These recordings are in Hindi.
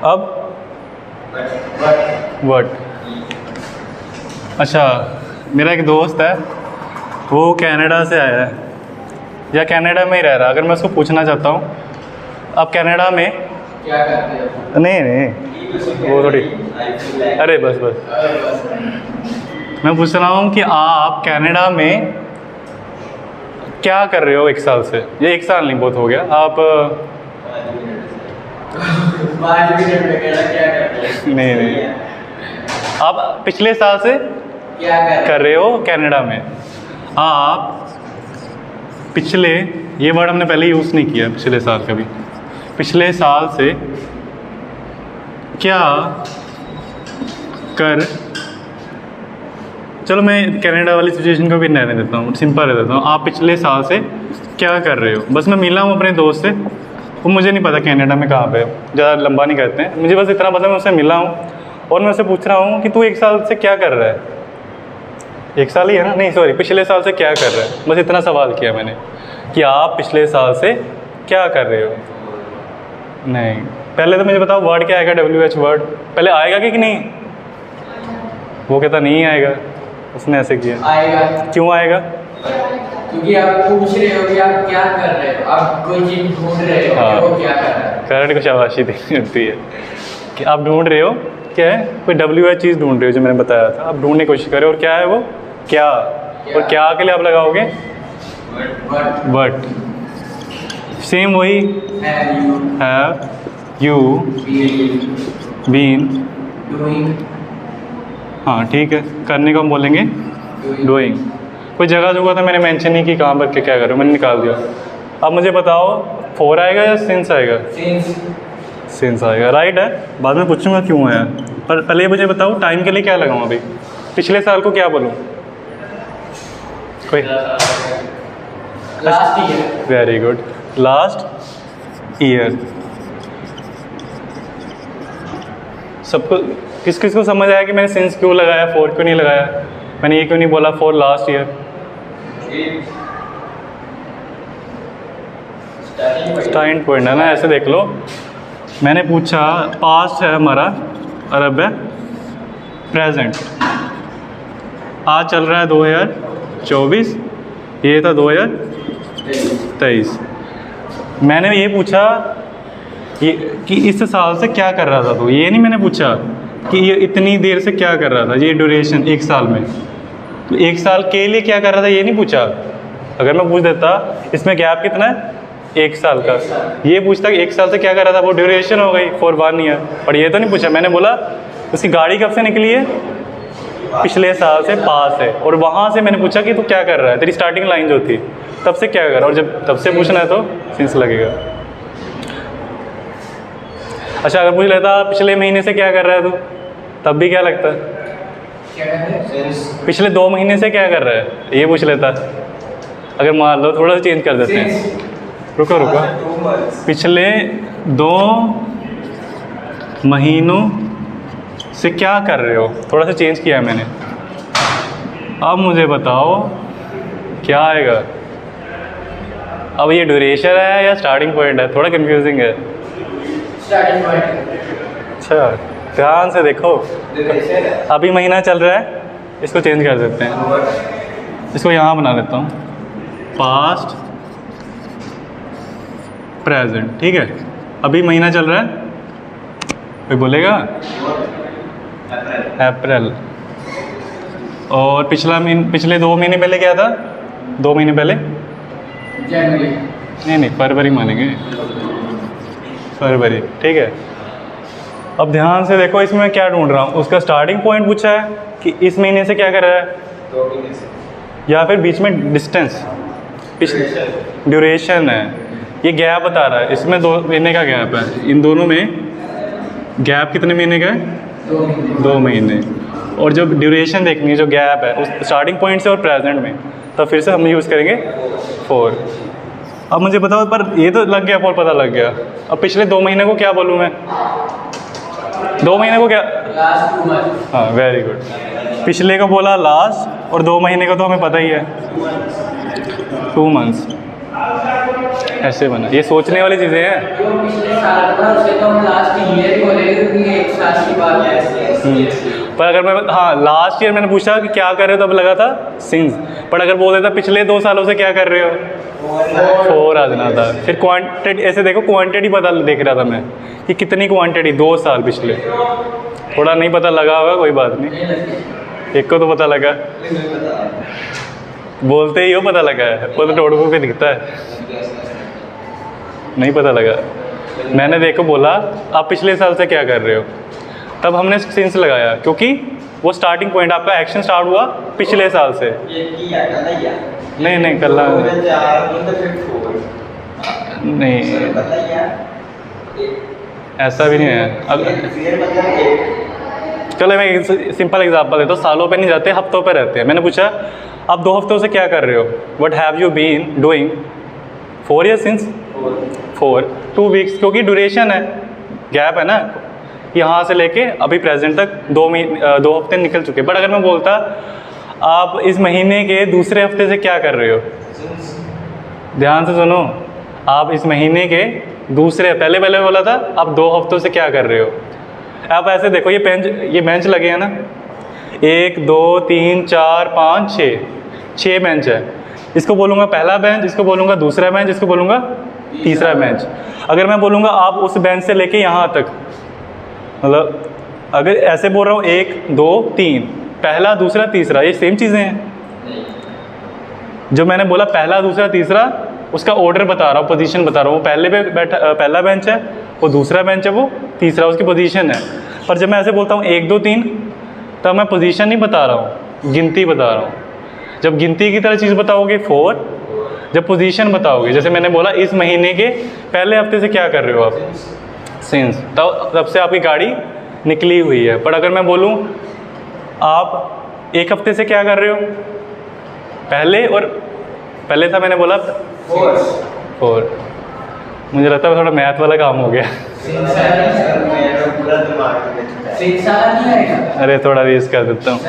अब वट। अच्छा, मेरा एक दोस्त है, वो कनाडा से आया है या कनाडा में ही रह रहा है। अगर मैं उसको पूछना चाहता हूँ, आप कनाडा में क्या करते हो? नहीं वो थोड़ी, अरे बस मैं पूछ रहा हूँ कि आप कनाडा में क्या कर रहे हो 1 साल से? ये 1 साल नहीं, बहुत हो गया। आप 5 मिनट में क्या करते हो? नहीं, आप पिछले साल से क्या कर रहे हो कनाडा में। आप पिछले, ये वर्ड हमने पहले यूज़ नहीं किया, पिछले साल कभी। पिछले साल से क्या कर, चलो मैं कनाडा वाली सिचुएशन को भी रहने देता हूँ, सिंपल रह देता हूँ। आप पिछले साल से क्या कर रहे हो? बस मैं मिला हूँ अपने दोस्त से, वो मुझे नहीं पता कनाडा में कहाँ पे, ज़्यादा लंबा नहीं कहते हैं, मुझे बस इतना पता, मैं उससे मिला हूँ और मैं उससे पूछ रहा हूँ कि तू 1 साल से क्या कर रहा है। 1 साल ही है ना? नहीं सॉरी, पिछले साल से क्या कर रहा है, बस इतना सवाल किया मैंने कि आप पिछले साल से क्या कर रहे हो। नहीं, पहले तो मुझे बताओ वर्ड क्या आएगा, WH वर्ड पहले आएगा कि नहीं? वो कहता नहीं आएगा, उसने ऐसे किया। आएगा। क्यों आएगा? क्योंकि आप पूछ रहे हो कि आप क्या कर रहे हो, आप कोई चीज़ ढूंढ रहे हो कि वो क्या कर रहा है। करंट को शाबाशी देनी होती है कि आप ढूंढ रहे हो, क्या है, कोई WH चीज़ ढूंढ रहे हो, जो मैंने बताया था, आप ढूंढने की कोशिश करें। और क्या है वो? क्या। और क्या के लिए आप लगाओगे बट। सेम वही, हैव यू बीन। हाँ ठीक है, करने को हम बोलेंगे डूइंग। कोई जगह जो था मैंने मेंशन नहीं की कहाँ पर क्या कर रहे हो, मैंने निकाल दिया। अब मुझे बताओ 4 आएगा या सिंस आएगा? सिंस आएगा, राइट है। बाद में पूछूंगा क्यों आया, पर पहले ये मुझे बताओ टाइम के लिए क्या लगाऊँ अभी? पिछले साल को क्या बोलूँ? कोई last year. Very good, last year. सबको किस किस को समझ आया कि मैंने सिंस क्यों लगाया, 4 क्यों नहीं लगाया, मैंने ये क्यों नहीं बोला for last year? Starting point है ना, ऐसे देख लो। मैंने पूछा पास्ट है हमारा, अरब है, प्रेजेंट आज चल रहा है 2024, ये था 2023। मैंने ये पूछा ये कि इस साल से क्या कर रहा था, तो ये नहीं मैंने पूछा कि ये इतनी देर से क्या कर रहा था, ये ड्यूरेशन 1 साल में, तो 1 साल के लिए क्या कर रहा था ये नहीं पूछा। अगर मैं पूछ देता इसमें गैप कितना है 1 साल का, ये पूछता कि 1 साल से क्या कर रहा था, वो ड्यूरेशन हो गई फॉर 1 ईयर। और ये तो नहीं पूछा, मैंने बोला उसकी गाड़ी कब से निकली है, पिछले साल से पास है, और वहाँ से मैंने पूछा कि तू क्या कर रहा है, तेरी स्टार्टिंग लाइन जो थी तब से क्या कर रहा है, और जब तब से पूछना है तो सिंस लगेगा। अच्छा, अगर पूछ लेता पिछले महीने से क्या कर रहा है तू, तब भी क्या लगता है? पिछले 2 महीने से क्या कर रहा है, ये पूछ लेता। अगर मान लो थोड़ा सा चेंज कर देते हैं, रुको पिछले 2 महीनों से क्या कर रहे हो, थोड़ा सा चेंज किया है मैंने। अब मुझे बताओ क्या आएगा। अब ये ड्यूरेशन है या स्टार्टिंग पॉइंट है, थोड़ा कंफ्यूजिंग है। Starting point. अच्छा, ध्यान से देखो, अभी महीना चल रहा है, इसको चेंज कर देते हैं, इसको यहाँ बना लेता हूँ, पास्ट प्रेजेंट, ठीक है। अभी महीना चल रहा है, कोई बोलेगा अप्रैल, और पिछले 2 महीने पहले क्या था, 2 महीने पहले जनवरी, नहीं फरवरी मानेंगे, फरवरी, ठीक है। अब ध्यान से देखो, इसमें मैं क्या ढूंढ रहा हूँ, उसका स्टार्टिंग पॉइंट पूछा है कि इस महीने से क्या कर रहा है, 2 महीने से, या फिर बीच में डिस्टेंस, ड्यूरेशन है, ये गैप बता रहा है, इसमें 2 महीने का गैप है, इन दोनों में गैप कितने महीने का है, 2 महीने। और जब ड्यूरेशन देखनी है, जो गैप है उस स्टार्टिंग पॉइंट से और प्रेजेंट में, तो फिर से हम यूज़ करेंगे 4। अब मुझे बताओ, पर ये तो लग गया, 4 पता लग गया। अब पिछले 2 महीने को क्या बोलूँ मैं, 2 महीने को क्या, लास्ट 2 मंथ। हाँ वेरी गुड, पिछले को बोला लास्ट, और 2 महीने का तो हमें पता ही है 2 मंथ्स। ऐसे बना, ये सोचने वाली चीज़ें हैं। जो पिछले साल था उसे तो हम लास्ट ईयर ही बोलेंगे क्योंकि एक साल की बात है। पर अगर मैं हाँ लास्ट ईयर मैंने पूछा कि क्या कर रहे हो तब लगा था सिंस, पर अगर बोल देता पिछले 2 सालों से क्या कर रहे हो 4 आ जाना था। फिर क्वांटिटी ऐसे देखो, क्वांटिटी पता देख रहा था मैं कि कितनी क्वांटिटी 2 साल पिछले। थोड़ा नहीं पता लगा होगा, कोई बात नहीं, एक को तो पता लगा, बोलते ही हो पता लगा है, वो तो नोटबुक पे दिखता है। नहीं पता लगा, मैंने देखो बोला आप पिछले साल से क्या कर रहे हो, तब हमने सिंस लगाया क्योंकि वो स्टार्टिंग पॉइंट आपका एक्शन स्टार्ट हुआ पिछले साल से। नहीं नहीं कल नहीं, ऐसा भी नहीं है। अब चलो मैं एक सिंपल एग्जांपल देता हूँ, सालों पे नहीं जाते, हफ्तों पे रहते हैं। मैंने पूछा आप 2 हफ्तों से क्या कर रहे हो, what have you been doing 4 years since 2 weeks, क्योंकि ड्यूरेशन है, गैप है ना, यहाँ से लेके अभी प्रेजेंट तक 2 हफ्ते निकल चुके। बट अगर मैं बोलता आप इस महीने के दूसरे हफ्ते से क्या कर रहे हो, ध्यान से सुनो, आप इस महीने के दूसरे, पहले बोला था आप 2 हफ्तों से क्या कर रहे हो। आप ऐसे देखो, ये बेंच लगे हैं ना, 1 2 3 4 5 6 बेंच है। इसको बोलूँगा पहला बेंच, इसको बोलूँगा दूसरा बेंच, इसको बोलूँगा तीसरा बेंच। अगर मैं बोलूँगा आप उस बेंच से लेके यहाँ तक, मतलब अगर ऐसे बोल रहा हूँ 1 2 3, पहला दूसरा तीसरा, ये सेम चीज़ें हैं। जो मैंने बोला पहला दूसरा तीसरा, उसका ऑर्डर बता रहा हूँ, पोजीशन बता रहा हूँ। वो पहले पे बैठा, पहला बेंच है, वो दूसरा बेंच है, वो तीसरा, उसकी पोजीशन है। पर जब मैं ऐसे बोलता हूँ 1 2 3, तब मैं पोजीशन नहीं बता रहा हूँ, गिनती बता रहा हूँ। जब गिनती की तरह चीज़ बताओगे 4, जब पोजीशन बताओगे, जैसे मैंने बोला इस महीने के पहले हफ्ते से क्या कर रहे हो आप, सिंस, तब से आपकी गाड़ी निकली हुई है। पर अगर मैं बोलूँ आप 1 हफ्ते से क्या कर रहे हो, पहले, और पहले था मैंने बोला 4, मुझे लगता है थोड़ा मैथ वाला काम हो गया। अरे थोड़ा रेस कर देता हूँ,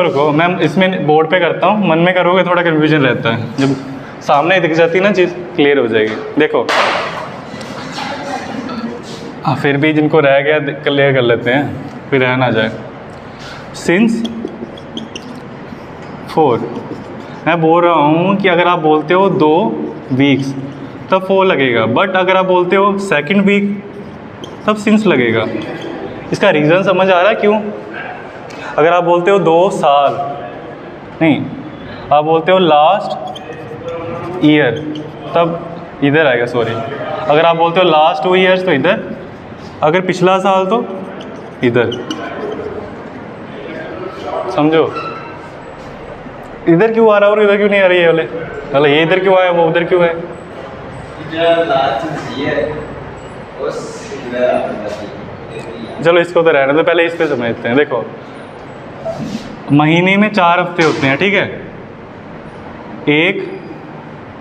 रुको मैं इसमें बोर्ड पे करता हूँ, मन में करोगे थोड़ा कन्फ्यूजन रहता है, जब सामने दिख जाती है ना चीज़ क्लियर हो जाएगी। देखो फिर भी जिनको रह गया क्लियर कर लेते हैं, फिर रह ना जाए। सिंस 4, मैं बोल रहा हूँ कि अगर आप बोलते हो 2 वीक्स तब 4 लगेगा, बट अगर आप बोलते हो 2nd वीक तब सिंस लगेगा। इसका रीज़न समझ आ रहा है क्यों? अगर आप बोलते हो 2 साल, नहीं, आप बोलते हो लास्ट ईयर तब इधर आएगा, सॉरी। अगर आप बोलते हो लास्ट 2 ईयर्स तो इधर, अगर पिछला साल तो इधर, समझो। इधर क्यों आ रहा है और इधर क्यों नहीं आ रही है वाले, मतलब ये इधर क्यों आया, वो उधर क्यों है? चलो इसको तो रहने दो, पहले इस पे समझते हैं। देखो महीने में 4 हफ्ते होते हैं, ठीक है, 1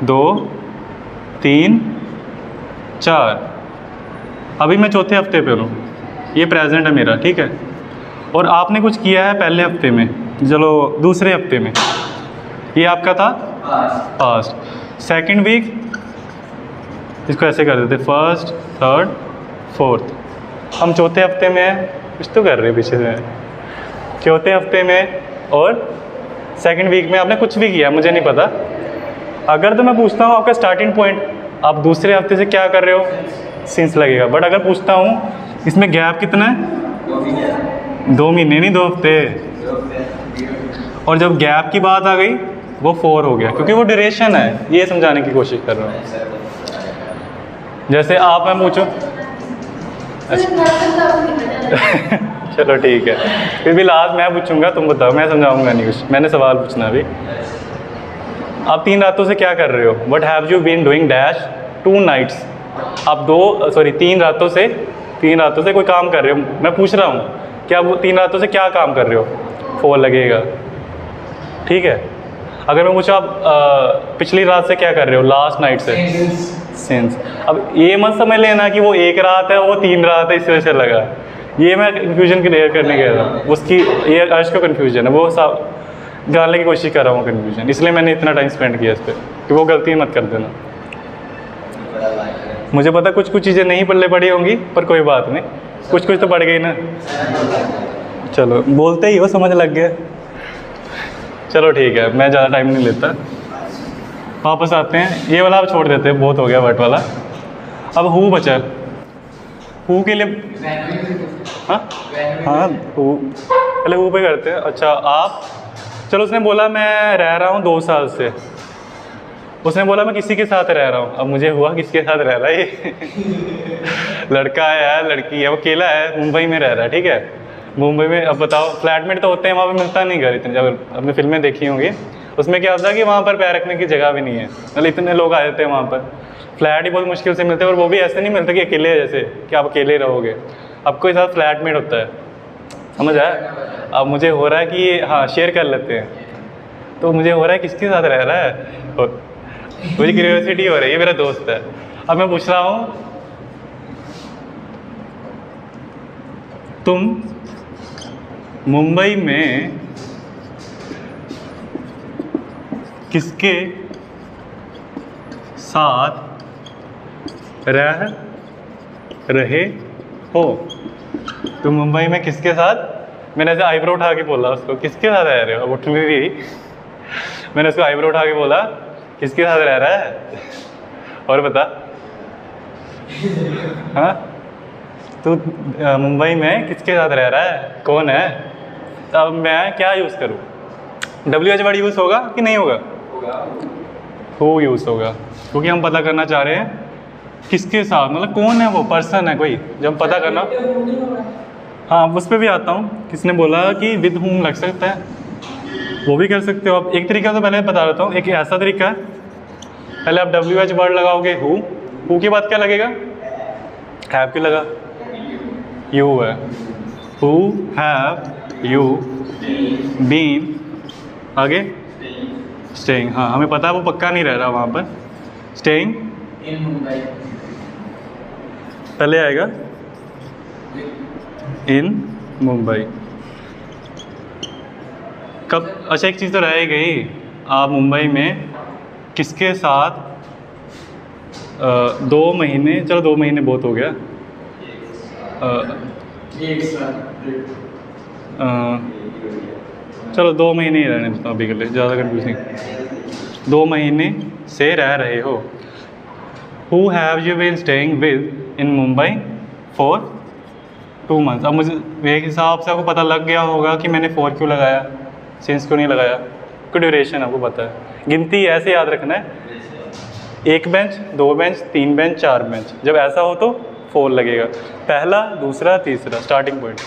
2 3 4, अभी मैं चौथे हफ्ते पे हूँ, ये प्रेजेंट है मेरा, ठीक है। और आपने कुछ किया है पहले हफ्ते में, चलो दूसरे हफ्ते में, ये आपका था पास्ट। 2nd वीक, इसको ऐसे कर देते 1st 3rd 4th, हम चौथे हफ्ते में हैं, कुछ तो कर रहे हैं पीछे से, चौथे हफ्ते में, और 2nd वीक में आपने कुछ भी किया मुझे नहीं पता। अगर तो मैं पूछता हूँ आपका स्टार्टिंग पॉइंट, आप दूसरे हफ्ते से क्या कर रहे हो, सिंस लगेगा। बट अगर पूछता हूँ इसमें गैप कितना है, 2 महीने नहीं 2 हफ्ते, और जब गैप की बात आ गई वो 4 हो गया, क्योंकि वो ड्यूरेशन है, ये समझाने की कोशिश कर रहा हूँ। जैसे आप मैं पूछूं चलो ठीक है, फिर भी लास्ट मैं पूछूंगा, तुम बताओ, मैं समझाऊंगा नहीं कुछ, मैंने सवाल पूछना अभी। आप 3 रातों से क्या कर रहे हो, what have you been doing dash 2 nights, आप 3 रातों से कोई काम कर रहे हो। मैं पूछ रहा हूँ कि आप 3 रातों से क्या काम कर रहे हो, 4 लगेगा, ठीक है। अगर मैं पूछूँ आप पिछली रात से क्या कर रहे हो, लास्ट नाइट से, सिंस। अब ये मत समझ लेना कि वो 1 रात है, वो 3 रात है, इस वजह से लगा, ये मैं कन्फ्यूजन क्लियर करने गया था, उसकी ये अर्श को कन्फ्यूजन है, वो सब डालने की कोशिश कर रहा हूँ कन्फ्यूजन, इसलिए मैंने इतना टाइम स्पेंड किया इस पर कि वो गलती मत कर देना। मुझे पता कुछ कुछ चीज़ें नहीं पल्ले पड़ी होंगी, पर कोई बात नहीं, कुछ कुछ तो पड़ गई ना। चलो बोलते ही हो, समझ लग गया। चलो ठीक है, मैं ज़्यादा टाइम नहीं लेता, वापस आते हैं। ये वाला आप छोड़ देते हैं, बहुत हो गया वर्ड वाला। अब हु बचा, हु के लिए हाँ हाँ हु, पहले हु पे करते हैं। अच्छा आप, चलो उसने बोला मैं रह रहा हूँ 2 साल से, उसने बोला मैं किसी के साथ रह रहा हूँ। अब मुझे हुआ किसके साथ रह रहा है ये लड़का है या लड़की है, वो अकेला है, मुंबई में रह रहा है, ठीक है, मुंबई में। अब बताओ, फ्लैटमेट तो होते हैं, वहाँ पे मिलता नहीं घर इतने, जब आपने फिल्में देखी होंगी उसमें क्या होता है कि वहाँ पर पैर रखने की जगह भी नहीं है, मतलब इतने लोग आ जाते हैं वहाँ पर, फ्लैट ही बहुत मुश्किल से मिलते हैं, और वो भी ऐसे नहीं मिलते कि अकेले है जैसे कि आप अकेले रहोगे, आपको साथ फ्लैटमेट होता है, समझ आया। अब मुझे हो रहा है कि हाँ शेयर कर लेते हैं, तो मुझे हो रहा है किसके साथ रह रहा है, और मुझे क्यूरियोसिटी हो रही है, मेरा दोस्त है। अब मैं पूछ रहा हूँ तुम मुंबई में किसके साथ रह रहे हो? तुम मुंबई में किसके साथ, मैंने ऐसे आईब्रो उठा के बोला उसको, किसके साथ रह रहे हो? वो उठ भी रही, मैंने उसको आईब्रो उठा के बोला किसके साथ रह रहा है, और बता। हाँ तू मुंबई में किसके साथ रह रहा है, कौन है? अब मैं क्या यूज़ करूँ, WH वर्ड यूज़ होगा कि नहीं होगा? हु यूज़ होगा, क्योंकि हम पता करना चाह रहे हैं किसके साथ, मतलब कौन है वो, पर्सन है कोई, जब हम पता करना। हाँ उस पर भी आता हूँ, किसने बोला कि विद हुम लग सकता है, वो भी कर सकते हो आप। एक तरीका तो पहले बता देता हूँ, एक ऐसा तरीका है, पहले आप WH वर्ड लगाओगे हु के बाद क्या लगेगा, हैव क्यों लगा, यू है, हु हैव यू बीन, आगे स्टेइंग, हाँ हमें पता है वो पक्का नहीं रह रहा वहाँ पर, स्टेइंग इन मुंबई, पहले आएगा इन मुंबई। कब, अच्छा एक चीज़ तो रह ही गई, आप मुंबई में किसके साथ 2 महीने, चलो 2 महीने बहुत हो गया, एक साल, चलो 2 महीने ही रहने देता हूँ अभी के लिए, ज़्यादा कंफ्यूजिंग। 2 महीने से रह रहे हो, who have you been staying with in Mumbai for 2 months. अब मुझे मेरे हिसाब से आपको पता लग गया होगा कि मैंने 4 क्यों लगाया, सिंस क्यों नहीं लगाया, कोई ड्यूरेशन आपको पता है। गिनती ऐसे याद रखना है, 1 बेंच 2 बेंच 3 बेंच 4 बेंच, जब ऐसा हो तो 4 लगेगा, पहला दूसरा तीसरा स्टार्टिंग पॉइंट।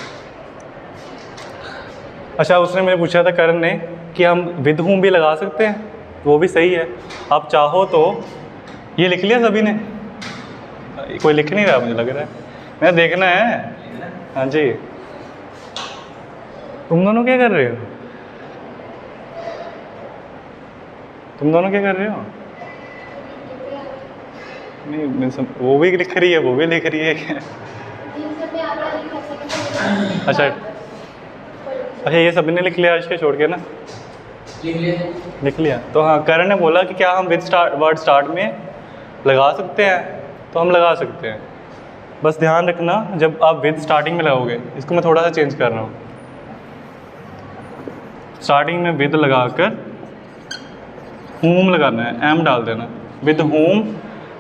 अच्छा उसने मुझे पूछा था करण ने कि हम विद हुम भी लगा सकते हैं, वो भी सही है, आप चाहो तो। ये लिख लिया सभी ने, कोई लिख नहीं रहा मुझे लग रहा है, मैं देखना है। हाँ जी, तुम दोनों क्या कर रहे हो, तुम दोनों क्या कर रहे हो? नहीं मैं सब, वो भी लिख रही है, वो भी लिख रही है क्या? अच्छा अच्छा ये सभी ने लिख लिया आज के छोड़ के ना, लिख लिया। तो हाँ करण ने बोला कि क्या हम विद वर्ड स्टार्ट में लगा सकते हैं, तो हम लगा सकते हैं, बस ध्यान रखना जब आप विद स्टार्टिंग में लगाओगे, इसको मैं थोड़ा सा चेंज कर रहा हूँ, स्टार्टिंग में विद लगाकर होम लगाना है, एम डाल देना, with whom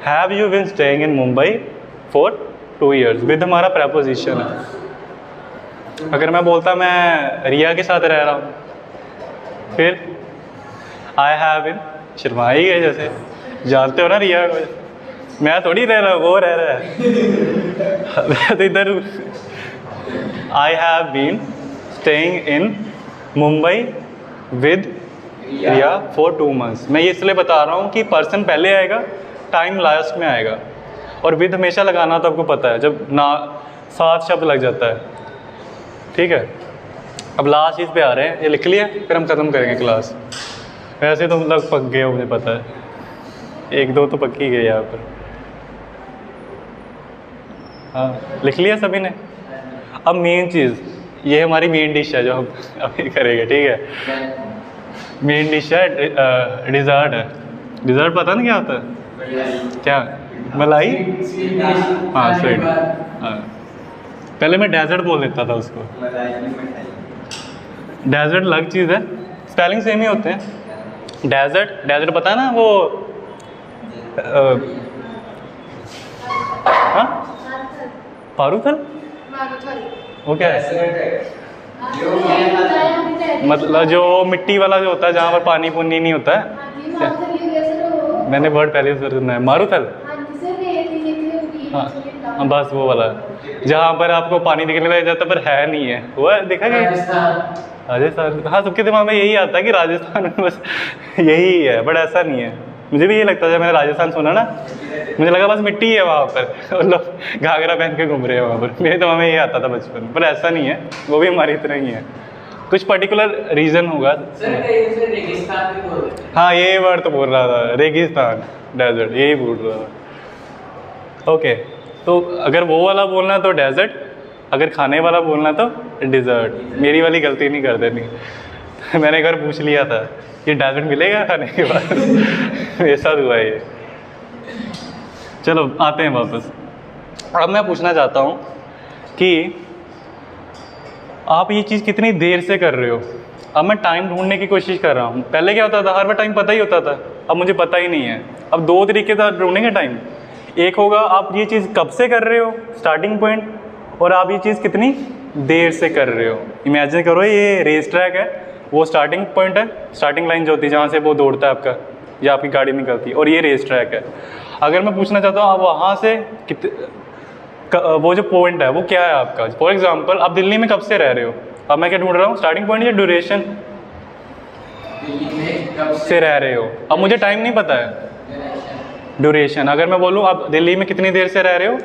have you been staying in Mumbai for 2 years. With हमारा प्रपोजिशन है। अगर मैं बोलता मैं रिया के साथ रह रहा हूँ, फिर आई हैव बीन, शर्मा ही गए जैसे, जानते हो ना रिया को, मैं थोड़ी रह रहा हूँ, वो रह रहा है मैं तो इधर I have been staying in Mumbai with Riya for 2 months. मैं ये इसलिए बता रहा हूँ कि पर्सन पहले आएगा, टाइम लास्ट में आएगा, और विद हमेशा लगाना तो आपको पता है, जब ना 7 शब्द लग जाता है, ठीक है। अब लास्ट चीज़ पे आ रहे हैं, ये लिख लिया, फिर हम ख़त्म करेंगे क्लास। वैसे तो मतलब पक गए हो, मुझे पता है, 1-2 तो पक्की गए यहाँ पर। हाँ लिख लिया सभी ने। अब मेन चीज़, ये हमारी मेन डिश है जो हम अभी करेंगे, ठीक है। मेन डिश है, डिज़र्ट है। डिज़र्ट पता नहीं क्या होता है? क्या? मलाई? हाँ स्वीट। हाँ, पहले मैं डेजर्ट बोल देता था उसको। डेजर्ट अलग चीज़ है, स्पेलिंग सेम ही होते हैं। डेजर्ट, डेजर्ट पता है ना वो हाँ पारूथल, वो क्या है? मतलब जो मिट्टी वाला जो होता है जहाँ पर पानी पुनी नहीं होता है। मैंने वर्ड पहले से सुना है, मारूथल। हाँ हाँ, बस वो वाला जहाँ पर आपको पानी दिखने लग जाता है पर है नहीं है, वो है, देखा क्या? राजस्थान। हाँ, सबके दिमाग में यही आता है कि राजस्थान में बस यही है, बट ऐसा नहीं है। मुझे भी ये लगता था, मैंने राजस्थान सुना ना, मुझे लगा बस मिट्टी है वहाँ पर और लोग घाघरा पहन के घूम रहे हैं वहाँ पर। मेरे दिमाग में यही आता था बचपन में, पर ऐसा नहीं है, वो भी हमारी तरह ही है। कुछ पर्टिकुलर रीज़न होगा। रेगिस्तान भी बोल रहे हैं। हाँ, ये वर्ड तो बोल रहा था, रेगिस्तान, डेजर्ट, यही बोल रहा था। ओके, तो अगर वो वाला बोलना तो डेजर्ट, अगर खाने वाला बोलना तो डिज़र्ट। मेरी वाली गलती नहीं कर देनी। मैंने एक बार पूछ लिया था, ये डेजर्ट मिलेगा खाने के बाद? मेरे साथ हुआ ये। चलो आते हैं वापस। अब मैं पूछना चाहता हूँ कि आप ये चीज़ कितनी देर से कर रहे हो। अब मैं टाइम ढूंढने की कोशिश कर रहा हूँ। पहले क्या होता था, हर बार टाइम पता ही होता था, अब मुझे पता ही नहीं है। अब दो तरीके से ढूंढेंगे टाइम। एक होगा आप ये चीज़ कब से कर रहे हो, स्टार्टिंग पॉइंट, और आप ये चीज़ कितनी देर से कर रहे हो। इमेजिन करो ये रेस ट्रैक है, वो स्टार्टिंग पॉइंट है, स्टार्टिंग लाइन जो होती है जहाँ से वो दौड़ता है आपका या आपकी गाड़ी निकलती है, और ये रेस ट्रैक है। अगर मैं पूछना चाहता हूँ आप वहाँ से वो जो पॉइंट है वो क्या है आपका। फॉर एग्जांपल आप दिल्ली में कब से रह रहे हो, अब मैं क्या ढूंढ रहा हूँ, स्टार्टिंग पॉइंट या ड्यूरेशन से रह रहे हो। अब मुझे टाइम नहीं पता है, ड्यूरेशन। अगर मैं बोलूँ आप दिल्ली में कितनी देर से रह रहे हो,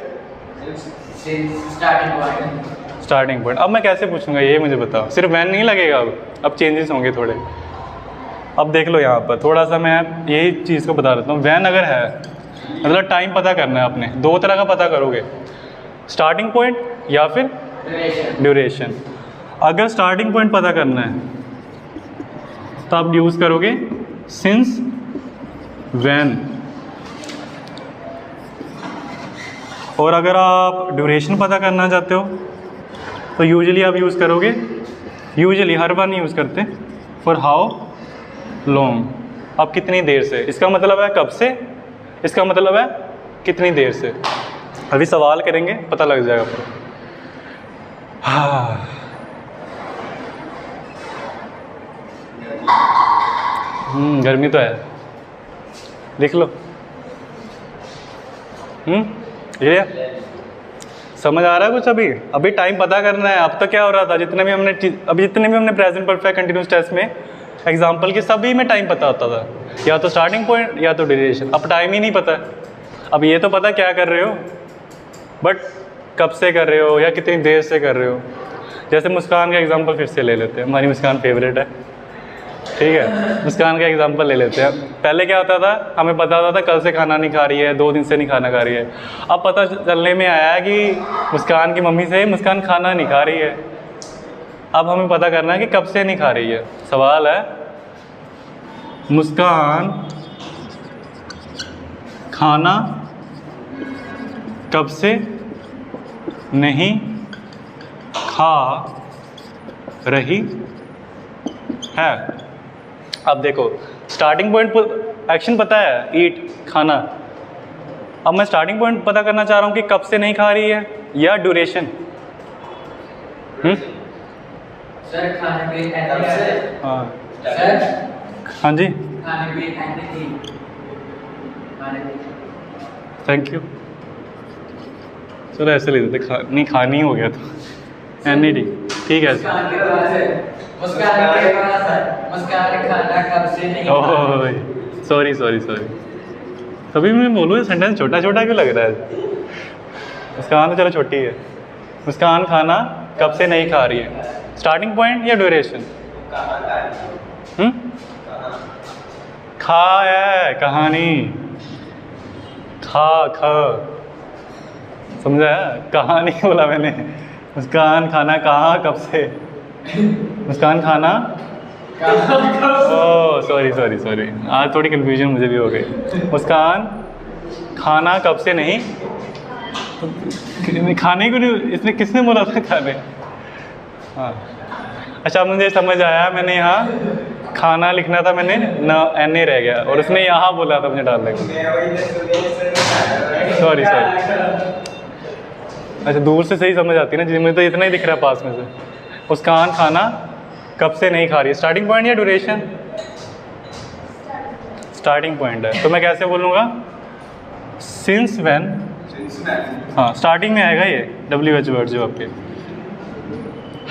स्टार्टिंग पॉइंट। अब मैं कैसे पूछूंगा ये मुझे बताओ। सिर्फ वैन नहीं लगेगा, अब चेंजेस होंगे थोड़े। अब देख लो यहाँ पर थोड़ा सा मैं यही चीज़ को बता देता हूँ। वैन अगर है मतलब टाइम पता करना है आपने, दो तरह का पता करोगे, स्टार्टिंग पॉइंट या फिर ड्यूरेशन। अगर स्टार्टिंग पॉइंट पता करना है तो आप यूज़ करोगे सिंस व्हेन, और अगर आप ड्यूरेशन पता करना चाहते हो तो यूजुअली आप यूज़ करोगे, यूजुअली हर बार नहीं यूज़ करते, फॉर हाउ लॉन्ग, आप कितनी देर से। इसका मतलब है कब से, इसका मतलब है कितनी देर से। अभी सवाल करेंगे पता लग जाएगा आपको। हाँ, गर्मी तो है, देख लो। ये समझ आ रहा है कुछ? अभी टाइम पता करना है। अब तो क्या हो रहा था, जितने भी हमने प्रेजेंट परफेक्ट कंटिन्यूस टेस्ट में एग्जाम्पल के सभी में टाइम पता होता था, या तो स्टार्टिंग पॉइंट या तो ड्यूरेशन। अब टाइम ही नहीं पता। अब ये तो पता क्या कर रहे हो, बट कब से कर रहे हो या कितनी देर से कर रहे हो। जैसे मुस्कान का एग्जांपल फिर से ले लेते हैं, हमारी मुस्कान फेवरेट है, ठीक है। मुस्कान का एग्जांपल ले लेते हैं। पहले क्या होता था, हमें पता होता था कल से खाना नहीं खा रही है, 2 दिन से नहीं खाना खा रही है। अब पता चलने में आया है कि मुस्कान की मम्मी से मुस्कान खाना नहीं खा रही है। अब हमें पता करना है कि कब से नहीं खा रही है। सवाल है, मुस्कान खाना कब से नहीं खा रही है। अब देखो स्टार्टिंग पॉइंट एक्शन पता है, ईट, खाना। अब मैं स्टार्टिंग पॉइंट पता करना चाह रहा हूँ कि कब से नहीं खा रही है या ड्यूरेशन। सर खाने पे हाँ सर हाँ जी, खाने पे थैंक यू। चलो ऐसे ले देते, नहीं खानी हो गया तो एनी ठीक है। सॉरी तभी मैं बोलूँ सेंटेंस छोटा छोटा क्यों लग रहा है। मुस्कान तो चलो छोटी है। मुस्कान खाना कब से नहीं खा रही है, स्टार्टिंग पॉइंट या ड्यूरेशन। खा है कहानी, खा समझा, कहानी बोला मैंने। मुस्कान खाना कहाँ कब से, मुस्कान खाना ओह सॉरी सॉरी सॉरी, आज थोड़ी कन्फ्यूजन मुझे भी हो गई। मुस्कान खाना कब से नहीं, खाने को नहीं, इसने किसने बोला था खाने? हाँ अच्छा, मुझे समझ आया, मैंने यहाँ खाना लिखना था, मैंने न एन ए रह गया और उसने यहाँ बोला था मुझे डालने को। Sorry sorry. अच्छा दूर से सही समझ आती है ना जी, मुझे तो इतना ही दिख रहा है पास में से। मुस्कान खाना कब से नहीं खा रही है, स्टार्टिंग पॉइंट या ड्यूरेशन? स्टार्टिंग पॉइंट है, तो मैं कैसे बोलूँगा? Since when. हाँ स्टार्टिंग में आएगा ये WH वर्ड जो आपके।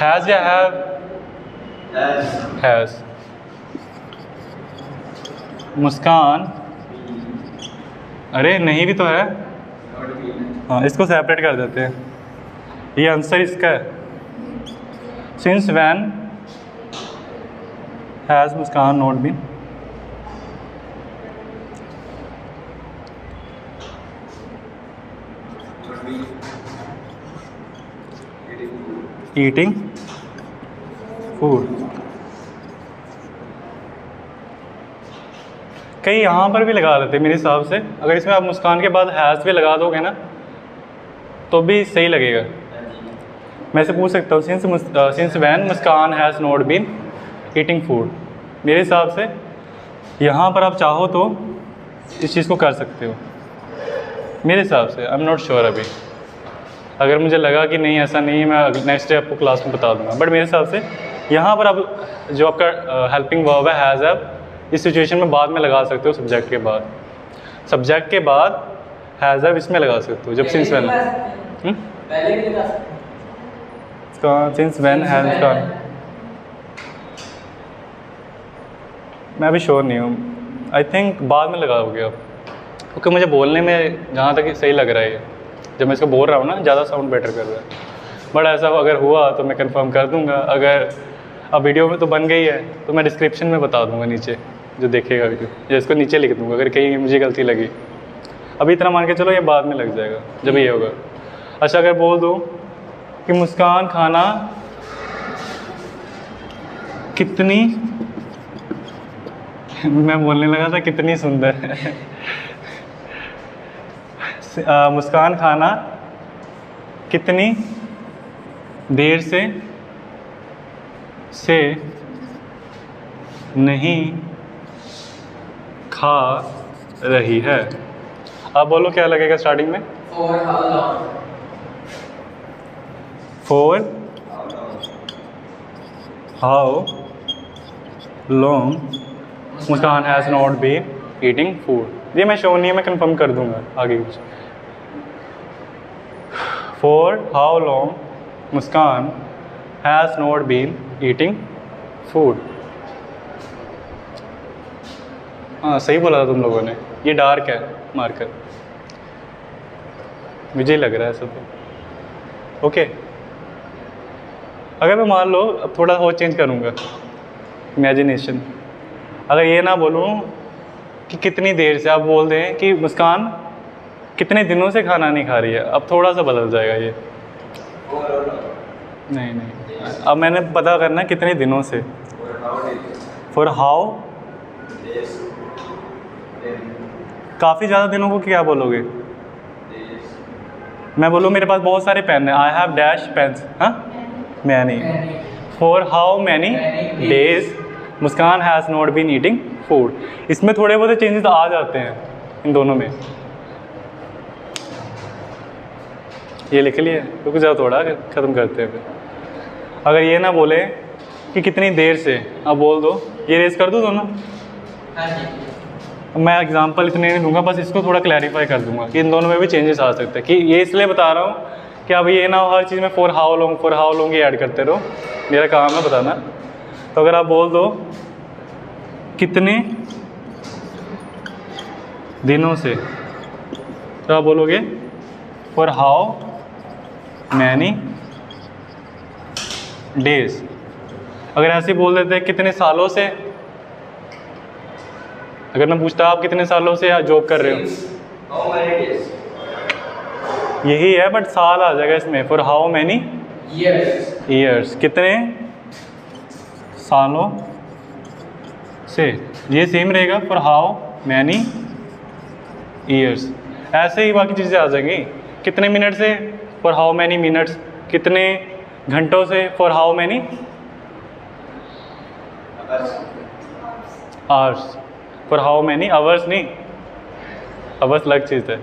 हैज़ या हैव? हैज़। मुस्कान, अरे नहीं भी तो है। हाँ इसको सेपरेट कर देते हैं, ये आंसर इसका है। Since when has Muskan not been? Eating food. कहीं यहाँ पर भी लगा देते मेरे हिसाब से, अगर इसमें आप मुस्कान के बाद हैज़ भी लगा दोगे ना तो भी सही लगेगा। मैं से पूछ सकता हूँ since when Muskan has not been eating food. मेरे हिसाब से यहाँ पर आप चाहो तो इस चीज़ को कर सकते हो, मेरे हिसाब से। आई एम नॉट श्योर अभी, अगर मुझे लगा कि नहीं ऐसा नहीं है मैं नेक्स्ट डे आपको क्लास में बता दूंगा, बट मेरे हिसाब से यहाँ पर आप जो आपका हेल्पिंग वर्ब है हैज़ हैव, इस सिचुएशन में बाद में लगा सकते हो सब्जेक्ट के बाद। सब्जेक्ट के बाद हैज़ हैव इसमें लगा सकते हो जब सिंस व्हेन। पहले भी लगा सकते हो। सिंस व्हेन हैज़ मुस्कान, मैं अभी श्योर नहीं हूँ, आई थिंक बाद में लगाओगे आप, क्योंकि मुझे बोलने में जहाँ तक सही लग रहा है ये, जब मैं इसको बोल रहा हूँ ना ज़्यादा साउंड बेटर कर रहा है। बट ऐसा अगर हुआ तो मैं कंफर्म कर दूंगा, अगर अब वीडियो में तो बन गई है तो मैं डिस्क्रिप्शन में बता दूंगा नीचे, जो देखेगा वीडियो या इसको नीचे लिख दूंगा अगर कहीं मुझे गलती लगी। अभी इतना मान के चलो ये बाद में लग जाएगा जब ये होगा। अच्छा अगर बोल दूँ कि मुस्कान खाना कितनी मैं बोलने लगा था कितनी सुंदर है। मुस्कान खाना कितनी देर से नहीं खा रही है। अब बोलो क्या लगेगा स्टार्टिंग में? For how long? For how long Muskan has not been eating food. ये मैं शो नहीं है, मैं कंफर्म कर दूंगा आगे कुछ। For how long Muskan has not been eating food. हाँ सही बोला था तुम लोगों ने, ये डार्क है मार्कर, मुझे लग रहा है ऐसा तो। ओके अगर मैं मान लो अब थोड़ा और चेंज करूँगा इमेजिनेशन, अगर ये ना बोलूँ कि कितनी देर से, आप बोल दें कि मुस्कान कितने दिनों से खाना नहीं खा रही है, अब थोड़ा सा बदल जाएगा ये। नहीं नहीं, अब मैंने पता करना कितने दिनों से। फॉर हाउ, काफ़ी ज़्यादा दिनों को क्या बोलोगे? मैं बोलूँ मेरे पास बहुत सारे पेन हैं, आई हैव डैश पेन्स। हाँ many. For how many days Muskan has not been eating food. इसमें थोड़े बहुत चेंजेस आ जाते हैं इन दोनों में, ये लिख लिए, रुक जाओ थोड़ा ख़त्म करते हैं फिर। अगर ये ना बोले कि कितनी देर से, अब बोल दो, ये रेस कर दूँ दोनों। हाँ जी। मैं एग्जांपल इतने नहीं दूंगा, बस इसको थोड़ा क्लैरिफाई कर दूंगा कि इन दोनों में भी चेंजेस आ सकते हैं। कि ये इसलिए बता रहा हूँ कि अब ये ना हर चीज़ में फॉर हाउ लॉन्ग ये ऐड करते रहो, मेरा काम है बताना। तो अगर आप बोल दो कितने दिनों से, तो आप बोलोगे फॉर हाउ मैनी डेज। अगर ऐसे बोल देते हैं कितने सालों से, अगर मैं पूछता आप कितने सालों से जॉब कर रहे हो, यही है बट साल आ जाएगा इसमें। For how many Years. Years, कितने सालों से, ये सेम रहेगा फॉर हाउ मैनी ईयर्स। ऐसे ही बाकी चीज़ें आ जाएंगी। कितने मिनट से फॉर हाउ मैनी मिनट्स, कितने घंटों से for how many hours, for how many hours नहीं, आवर्स अलग चीज़ है।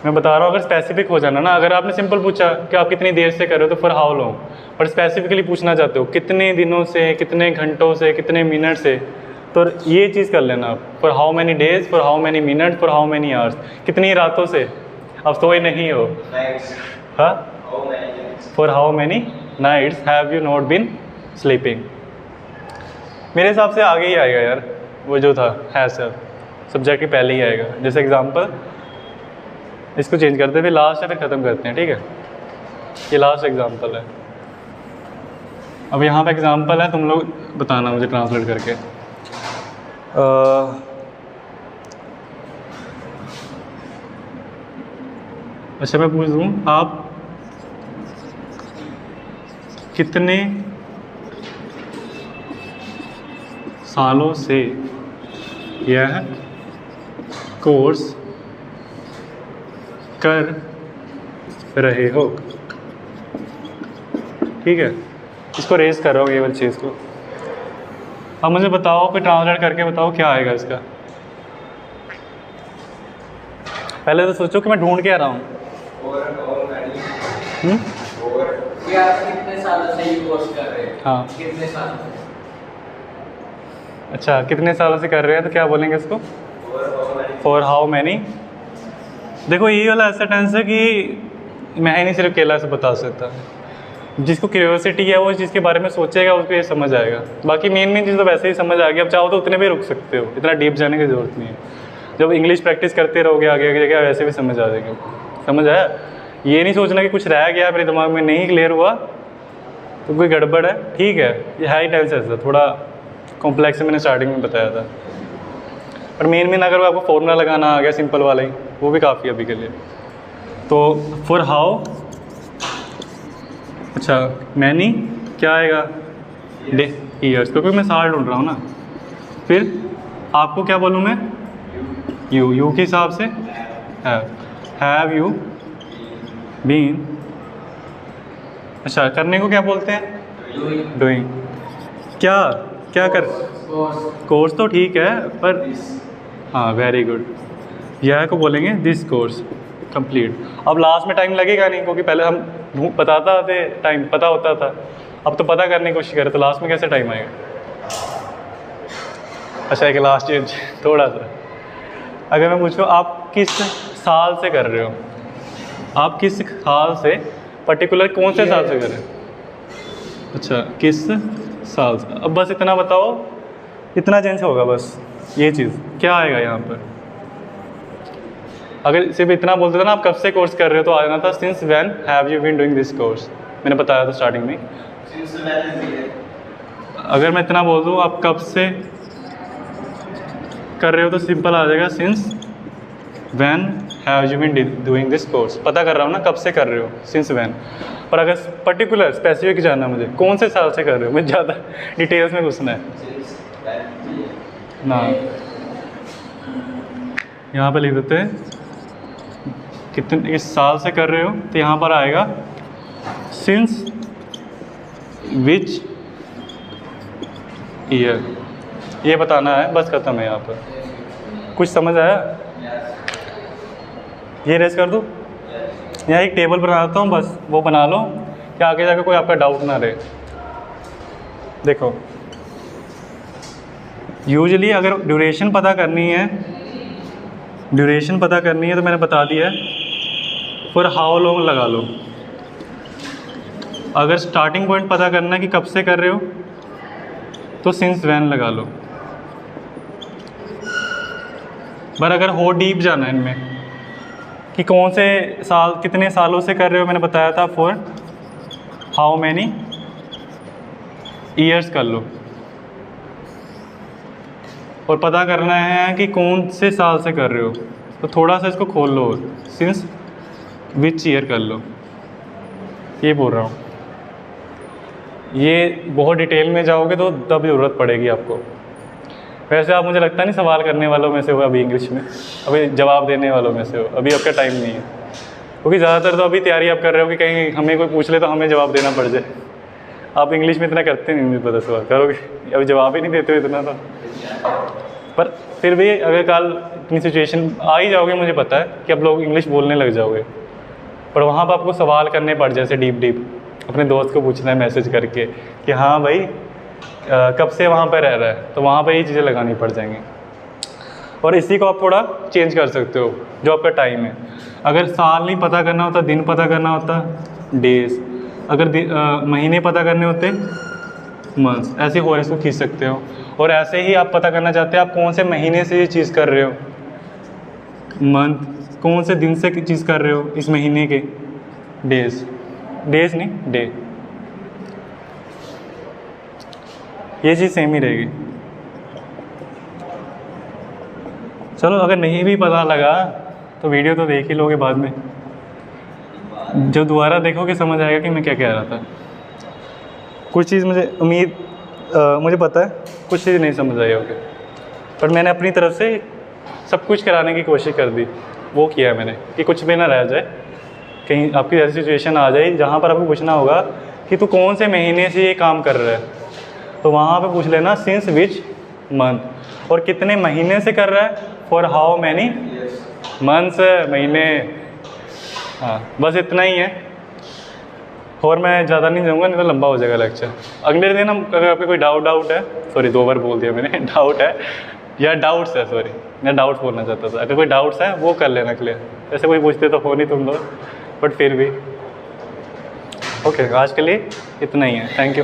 मैं बता रहा हूँ, अगर स्पेसिफिक हो जाना ना, अगर आपने सिंपल पूछा कि आप कितनी देर से कर रहे हो तो फॉर हाउ लॉन्ग, पर स्पेसिफिकली पूछना चाहते हो कितने दिनों से, कितने घंटों से, कितने मिनट से, तो ये चीज़ कर लेना आप, for how many days, for how many minute, for how many hours, कितनी रातों से, अब सोए नहीं हो, हाँ, for how many nights have you not been sleeping. मेरे हिसाब से आगे ही आएगा यार, वो जो था है सर सब्जेक्ट के पहले ही आएगा। जैसे एग्जांपल, इसको चेंज करते हुए लास्ट है, फिर ख़त्म करते हैं, ठीक है। ये लास्ट एग्जांपल है। अब यहाँ पे एग्जांपल है, तुम लोग बताना मुझे ट्रांसलेट करके। अच्छा मैं पूछ दूँ, आप कितने सालों से यह कोर्स कर रहे हो, ठीक है। इसको रेस कर रहा हूँ ये वाली चीज़ को। अब मुझे बताओ, फिर ट्रांसलेट करके बताओ क्या आएगा इसका। पहले तो सोचो कि मैं ढूंढ के आ रहा हूँ। कि आप कितने सालों से ये कोर्स कर रहे हैं? हाँ, कितने सालों से? अच्छा कितने सालों से कर रहे हैं, तो क्या बोलेंगे इसको, फॉर हाउ मैनी। देखो ये वाला ऐसा टेंस है कि मैं ही नहीं सिर्फ केला से बता सकता, जिसको क्यूरियोसिटी है वो इस चीज़ के बारे में सोचेगा, उसको ये समझ आएगा। बाकी मेन चीज़ तो वैसे ही समझ आ गई। अब चाहो तो उतने भी रुक सकते हो, इतना डीप जाने की ज़रूरत नहीं है। जब इंग्लिश प्रैक्टिस करते रहोगे आगे आगे जगह वैसे भी समझ आ जाएगी। समझ आया? ये नहीं सोचना कि कुछ रह गया मेरे दिमाग में नहीं क्लियर हुआ तो कोई गड़बड़ है, ठीक है। ये है ही टेंस ऐसा, थोड़ा कॉम्प्लेक्स मैंने स्टार्टिंग में बताया था। पर मेन अगर आपको फॉर्मूला लगाना आ गया सिंपल वाला ही, वो भी काफ़ी अभी के लिए। तो फॉर हाउ, अच्छा मैनी क्या आएगा, डे ईयर्स, क्योंकि मैं साल ढूंढ रहा हूँ ना। फिर आपको क्या बोलूँ मैं, यू के हिसाब से हैव यू बीन, अच्छा करने को क्या बोलते हैं, डूइंग। क्या क्या कर, कोर्स तो ठीक है पर, हाँ वेरी गुड, यह को बोलेंगे दिस कोर्स कंप्लीट। अब लास्ट में टाइम लगेगा नहीं, क्योंकि पहले हम बताता थे टाइम पता होता था, अब तो पता करने की कोशिश करें तो लास्ट में कैसे टाइम आएगा। अच्छा एक लास्ट चेंज थोड़ा सा, अगर मैं पूछूँ आप किस साल से कर रहे हो, आप किस साल से, पर्टिकुलर कौन से साल से कर रहे हो, अच्छा किस साल से। अब बस इतना बताओ, इतना चेंज होगा बस ये चीज़। क्या आएगा यहाँ पर, अगर सिर्फ इतना बोलते थे ना आप कब से कोर्स कर रहे हो, तो आ जाना था since when have you been doing this course. मैंने बताया था स्टार्टिंग में। अगर मैं इतना बोल दूँ आप कब से कर रहे हो, तो सिंपल आ जाएगा since when have you been doing this course. पता कर रहा हूँ ना कब से कर रहे हो, सिंस व्हेन। पर अगर पर्टिकुलर स्पेसिफिक जानना मुझे कौन से साल से कर रहे हो, मुझे ज़्यादा डिटेल्स में घुसना है ना। यहाँ पर लिख देते हैं कितने इस साल से कर रहे हो, तो यहाँ पर आएगा सिंस विच ईयर, ये बताना है, बस खत्म है। यहाँ पर कुछ समझ आया, ये रेस कर दूँ, यहाँ एक टेबल बनाता हूँ, बस वो बना लो कि आगे जाकर कोई आपका डाउट ना रहे। देखो यूजुअली अगर ड्यूरेशन पता करनी है, तो मैंने बता दिया है फॉर हाउ लॉन्ग लगा लो। अगर स्टार्टिंग पॉइंट पता करना है कि कब से कर रहे हो, तो सिंस व्हेन लगा लो। पर अगर हो डीप जाना है इनमें कि कौन से साल, कितने सालों से कर रहे हो, मैंने बताया था फॉर हाउ मैनी ईयर्स कर लो। और पता करना है कि कौन से साल से कर रहे हो, तो थोड़ा सा इसको खोल लो, सिंस विच ईयर कर लो। ये बोल रहा हूँ, ये बहुत डिटेल में जाओगे तो तब ज़रूरत पड़ेगी आपको। वैसे आप मुझे लगता नहीं सवाल करने वालों में से हो अभी इंग्लिश में, अभी जवाब देने वालों में से हो, अभी आपका टाइम नहीं है, क्योंकि ज़्यादातर तो अभी तैयारी आप कर रहे हो कि कहीं हमें कोई पूछ ले तो हमें जवाब देना पड़ जाए। आप इंग्लिश में इतना करते नहीं, मुझे पता सवाल करोगे, अभी जवाब ही नहीं देते हो इतना तो। पर फिर भी अगर कल इतनी सिचुएशन आ ही जाओगे, मुझे पता है कि अब लोग इंग्लिश बोलने लग जाओगे, पर वहाँ पर आपको सवाल करने पड़ जैसे डीप अपने दोस्त को पूछना है मैसेज करके कि हाँ भाई कब से वहाँ पर रह रहा है, तो वहाँ पर ये चीज़ें लगानी पड़ जाएंगी। और इसी को आप थोड़ा चेंज कर सकते हो, जो आपका टाइम है। अगर साल नहीं पता करना होता, दिन पता करना होता, डेज। अगर महीने पता करने होते, मंथ्स। ऐसे हो इसको खींच सकते हो। और ऐसे ही आप पता करना चाहते हैं आप कौन से महीने से ये चीज़ कर रहे हो, मंथ, कौन से दिन से चीज़ कर रहे हो इस महीने के, डेज नहीं, डे। ये चीज़ सेम ही रहेगी। चलो अगर नहीं भी पता लगा तो वीडियो तो देख ही लोगे बाद में, जब दोबारा देखोगे समझ आएगा कि मैं क्या कह रहा था। कुछ चीज़ मुझे मुझे पता है, कुछ चीज़ नहीं समझ आई होगी, पर मैंने अपनी तरफ से सब कुछ कराने की कोशिश कर दी, वो किया है मैंने कि कुछ भी ना रह जाए, कहीं आपकी ऐसी सिचुएशन आ जाए जहाँ पर आपको पूछना होगा कि तू कौन से महीने से ये काम कर रहा है, तो वहाँ पे पूछ लेना सिंस विच मंथ, और कितने महीने से कर रहा है, फॉर हाउ मैनी मंथ्स, महीने। हाँ बस इतना ही है, और मैं ज़्यादा नहीं जाऊँगा, नहीं तो लंबा हो जाएगा लेक्चर। अगले दिन हम, अगर आपको कोई डाउट है, सॉरी 2 बार बोल दिया मैंने, डाउट है या डाउट्स है, सॉरी मैं डाउट्स बोलना चाहता था, अगर कोई डाउट्स है वो कर लेना क्लियर। ऐसे कोई पूछते तो हो नहीं तुम लोग, बट फिर भी ओके। आज के लिए इतना ही है, थैंक यू।